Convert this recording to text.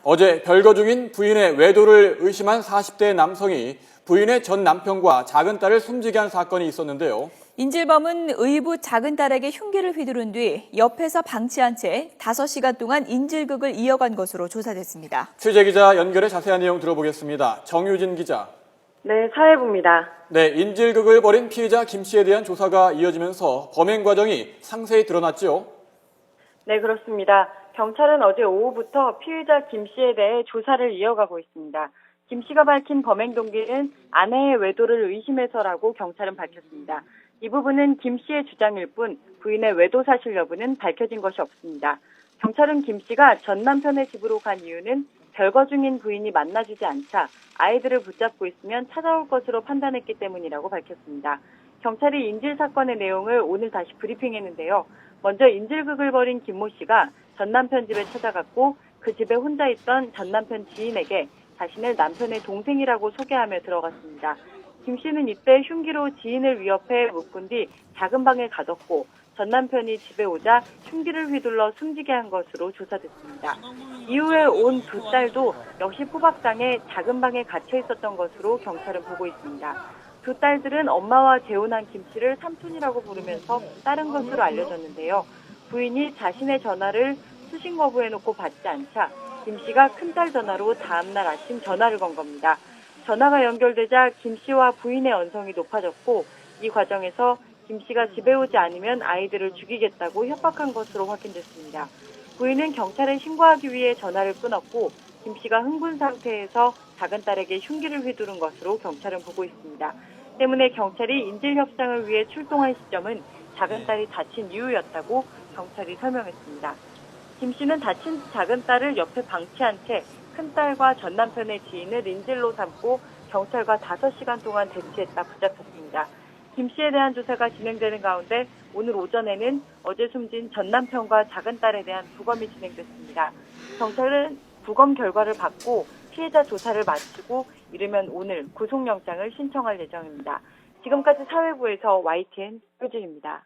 어제 별거 중인 부인의 외도를 의심한 40대 남성이 부인의 전 남편과 작은 딸을 숨지게 한 사건이 있었는데요. 인질범은 의붓 작은 딸에게 흉기를 휘두른 뒤 옆에서 방치한 채 5시간 동안 인질극을 이어간 것으로 조사됐습니다. 취재기자 연결해 자세한 내용 들어보겠습니다. 정유진 기자. 네, 사회부입니다. 네, 인질극을 벌인 피의자 김 씨에 대한 조사가 이어지면서 범행 과정이 상세히 드러났지요. 네, 그렇습니다. 경찰은 어제 오후부터 피의자 김 씨에 대해 조사를 이어가고 있습니다. 김 씨가 밝힌 범행 동기는 아내의 외도를 의심해서라고 경찰은 밝혔습니다. 이 부분은 김 씨의 주장일 뿐 부인의 외도 사실 여부는 밝혀진 것이 없습니다. 경찰은 김 씨가 전 남편의 집으로 간 이유는 별거 중인 부인이 만나주지 않자 아이들을 붙잡고 있으면 찾아올 것으로 판단했기 때문이라고 밝혔습니다. 경찰이 인질 사건의 내용을 오늘 다시 브리핑했는데요. 먼저 인질극을 벌인 김모 씨가 전 남편 집에 찾아갔고 그 집에 혼자 있던 전 남편 지인에게 자신을 남편의 동생이라고 소개하며 들어갔습니다. 김 씨는 이때 흉기로 지인을 위협해 묶은 뒤 작은 방에 가뒀고 전 남편이 집에 오자 흉기를 휘둘러 숨지게 한 것으로 조사됐습니다. 이후에 온 두 딸도 역시 포박당해 작은 방에 갇혀 있었던 것으로 경찰은 보고 있습니다. 두 딸들은 엄마와 재혼한 김 씨를 삼촌이라고 부르면서 따른 것으로 알려졌는데요. 부인이 자신의 전화를 수신 거부해놓고 받지 않자 김 씨가 큰딸 전화로 다음날 아침 전화를 건 겁니다. 전화가 연결되자 김 씨와 부인의 언성이 높아졌고 이 과정에서 김 씨가 집에 오지 않으면 아이들을 죽이겠다고 협박한 것으로 확인됐습니다. 부인은 경찰에 신고하기 위해 전화를 끊었고 김 씨가 흥분 상태에서 작은 딸에게 흉기를 휘두른 것으로 경찰은 보고 있습니다. 때문에 경찰이 인질 협상을 위해 출동한 시점은 작은 딸이 다친 이유였다고 경찰이 설명했습니다. 김 씨는 다친 작은 딸을 옆에 방치한 채 큰딸과 전 남편의 지인을 인질로 삼고 경찰과 5시간 동안 대치했다 붙잡혔습니다. 김 씨에 대한 조사가 진행되는 가운데 오늘 오전에는 어제 숨진 전 남편과 작은 딸에 대한 부검이 진행됐습니다. 경찰은 부검 결과를 받고 피해자 조사를 마치고 이르면 오늘 구속영장을 신청할 예정입니다. 지금까지 사회부에서 YTN 표준입니다.